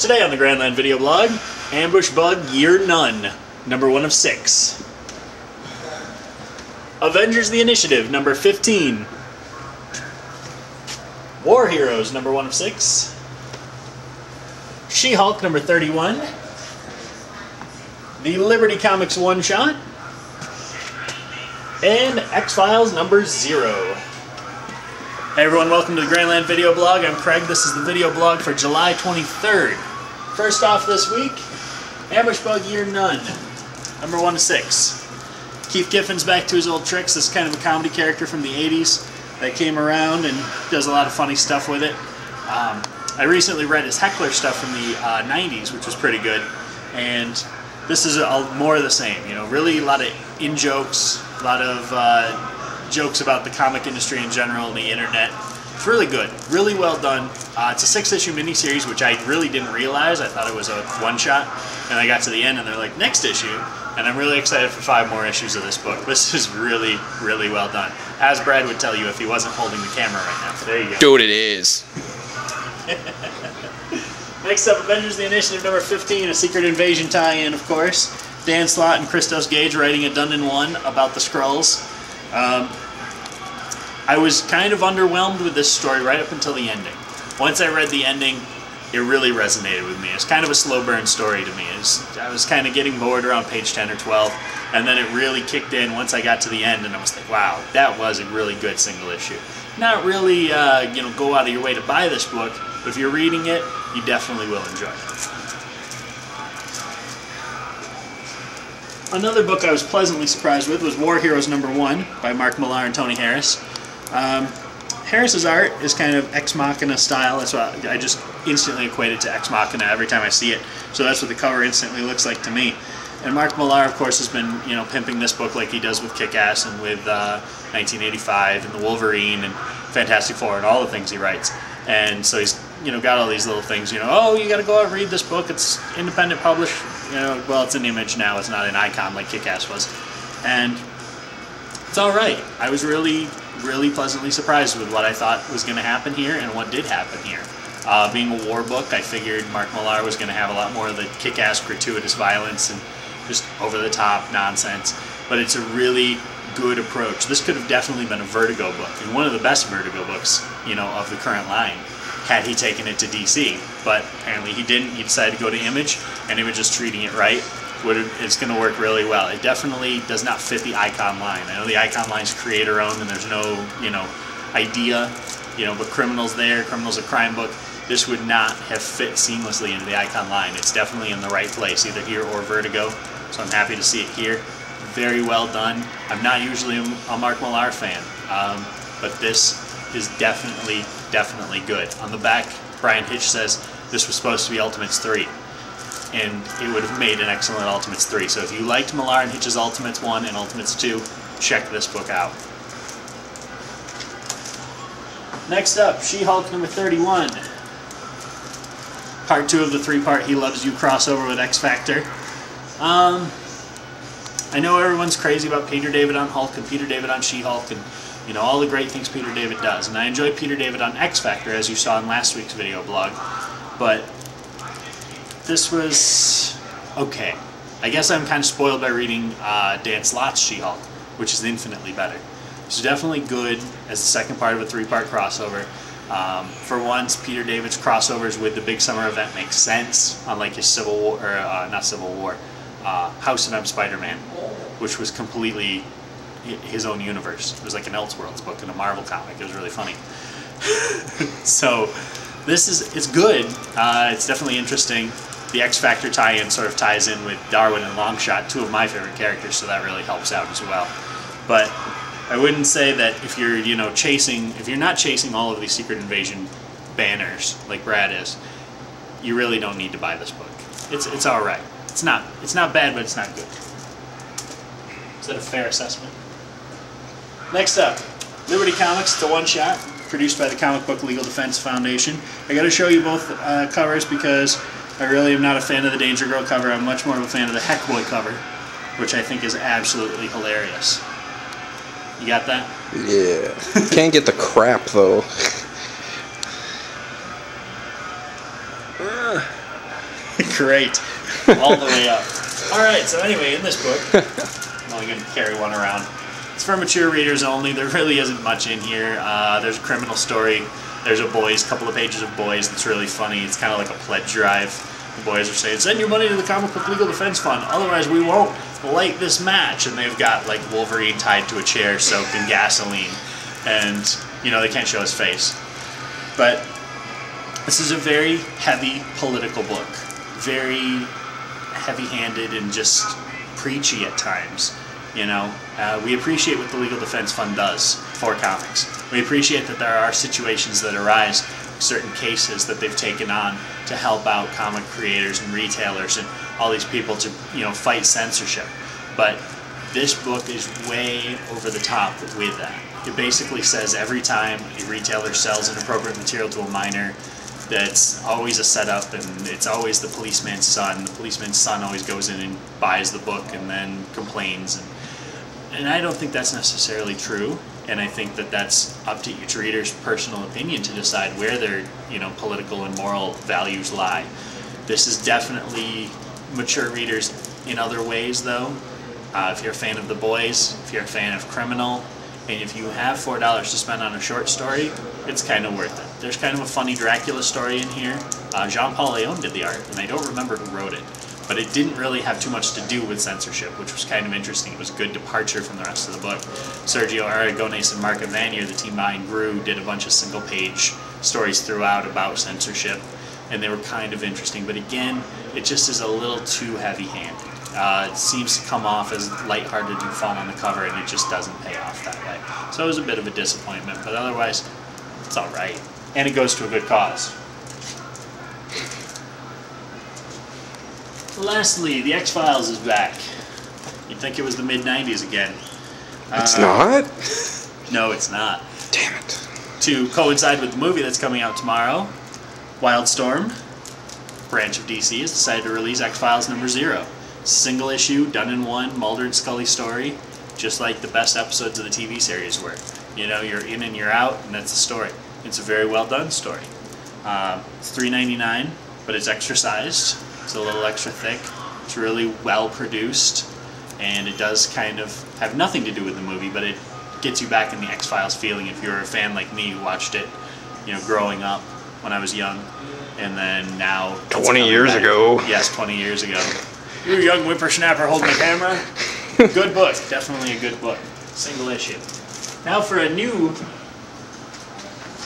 Today on the Grandland Video Blog, Ambush Bug Year None, number 1 of 6. Avengers the Initiative, number 15. War Heroes, number 1 of 6. She-Hulk, number 31. The Liberty Comics one-shot. And X-Files, number 0. Hey everyone, welcome to the Grandland Video Blog. I'm Craig. This is the video blog for July 23rd. First off this week, Ambush Bug Year None, number 1 of 6. Keith Giffen's back to his old tricks. This is kind of a comedy character from the 80s that came around and does a lot of funny stuff with it. I recently read his Heckler stuff from the 90s, which was pretty good. And this is more of the same. You know, really a lot of in-jokes, a lot of jokes about the comic industry in general and the internet. It's really good, really well done. It's a 6-issue miniseries, which I really didn't realize. I thought it was a one-shot, and I got to the end and they're like, next issue, and I'm really excited for 5 more issues of this book. This is really, really well done. As Brad would tell you if he wasn't holding the camera right now. There you go. Dude, it is. Next up, Avengers the Initiative number 15, a Secret Invasion tie-in, of course. Dan Slott and Christos Gage writing a Dundon 1 about the Skrulls. I was kind of underwhelmed with this story right up until the ending. Once I read the ending, it really resonated with me. It's kind of a slow burn story to me. I was kind of getting bored around page 10 or 12, and then it really kicked in once I got to the end, and I was like, wow, that was a really good single issue. Not really, go out of your way to buy this book, but if you're reading it, you definitely will enjoy it. Another book I was pleasantly surprised with was War Heroes number 1 by Mark Millar and Tony Harris. Harris's art is kind of Ex Machina style. That's what I just instantly equate it to Ex Machina every time I see it. So that's what the cover instantly looks like to me. And Mark Millar, of course, has been pimping this book like he does with Kick-Ass and with 1985 and the Wolverine and Fantastic Four and all the things he writes. And so he's got all these little things. Oh, you got to go out and read this book. It's independent published. Well, it's an Image now. It's not an Icon like Kick-Ass was. And it's all right. I was really pleasantly surprised with what I thought was going to happen here and what did happen here. Being a war book, I figured Mark Millar was going to have a lot more of the kick-ass gratuitous violence and just over-the-top nonsense, but it's a really good approach. This could have definitely been a Vertigo book, and one of the best Vertigo books, of the current line, had he taken it to DC, but apparently he didn't. He decided to go to Image, and Image is treating it right. It's going to work really well. It definitely does not fit the Icon line. I know the Icon line's creator-owned and there's no, idea, but Criminal's there, Criminal's a crime book. This would not have fit seamlessly into the Icon line. It's definitely in the right place, either here or Vertigo, so I'm happy to see it here. Very well done. I'm not usually a Mark Millar fan, but this is definitely good. On the back, Brian Hitch says this was supposed to be Ultimates 3. And it would have made an excellent Ultimates 3. So if you liked Millar and Hitch's Ultimates 1 and Ultimates 2, check this book out. Next up, She-Hulk number 31. Part 2 of the 3-part He Loves You crossover with X-Factor. I know everyone's crazy about Peter David on Hulk and Peter David on She-Hulk and all the great things Peter David does. And I enjoy Peter David on X-Factor, as you saw in last week's video blog. But this was okay. I guess I'm kind of spoiled by reading Dan Slott's She-Hulk, which is infinitely better. It's definitely good as the second part of a 3-part crossover. For once, Peter David's crossovers with the Big Summer event make sense, unlike his Civil War, or not Civil War, House of M. Spider-Man, which was completely his own universe. It was like an Elseworlds book in a Marvel comic. It was really funny. So it's good. It's definitely interesting. The X-Factor tie-in sort of ties in with Darwin and Longshot, 2 of my favorite characters, so that really helps out as well. But I wouldn't say that if you're, if you're not chasing all of these Secret Invasion banners like Brad is, you really don't need to buy this book. It's all right. It's not bad, but it's not good. Is that a fair assessment? Next up, Liberty Comics, the one-shot, produced by the Comic Book Legal Defense Foundation. I got to show you both covers because I really am not a fan of the Danger Girl cover. I'm much more of a fan of the Heck Boy cover, which I think is absolutely hilarious. You got that? Yeah. Can't get the crap, though. Great. All the way up. Alright, so anyway, in this book, I'm only going to carry one around. It's for mature readers only. There really isn't much in here. There's a criminal story. There's a couple of pages of boys that's really funny. It's kind of like a pledge drive. The boys are saying, send your money to the Comic Book Legal Defense Fund, otherwise we won't light this match. And they've got like Wolverine tied to a chair soaked in gasoline. And, you know, they can't show his face. But this is a very heavy political book. Very heavy-handed and just preachy at times. You know, we appreciate what the Legal Defense Fund does for comics. We appreciate that there are situations that arise, certain cases that they've taken on to help out comic creators and retailers and all these people to, you know, fight censorship. But this book is way over the top with that. It basically says every time a retailer sells inappropriate material to a minor, that's always a setup, and it's always the policeman's son. The policeman's son always goes in and buys the book and then complains. And I don't think that's necessarily true. And I think that that's up to each reader's personal opinion to decide where their, you know, political and moral values lie. This is definitely mature readers in other ways, though. If you're a fan of The Boys, if you're a fan of Criminal, and if you have $4 to spend on a short story, it's kind of worth it. There's kind of a funny Dracula story in here. Jean-Paul Leon did the art, and I don't remember who wrote it. But it didn't really have too much to do with censorship, which was kind of interesting. It was a good departure from the rest of the book. Sergio Aragonés and Mark Evanier, the team behind Gru, did a bunch of single-page stories throughout about censorship, and they were kind of interesting. But again, it just is a little too heavy-handed. It seems to come off as lighthearted and fun on the cover, and it just doesn't pay off that way. So it was a bit of a disappointment, but otherwise, it's alright. And it goes to a good cause. Lastly, The X-Files is back. You'd think it was the mid-90s again. It's not? No, it's not. Damn it. To coincide with the movie that's coming out tomorrow, Wildstorm, branch of DC, has decided to release X-Files #0. Single issue, done in one, Mulder and Scully story, just like the best episodes of the TV series were. You know, you're in and you're out, and that's the story. It's a very well done story. It's $3.99, but it's extra sized. It's a little extra thick. It's really well produced, and it does kind of have nothing to do with the movie, but it gets you back in the X-Files feeling if you're a fan like me who watched it, you know, growing up when I was young, and then now 20 years ago. Yes, 20 years ago. You're a young whippersnapper holding the camera. Good book, definitely a good book. Single issue. Now for a new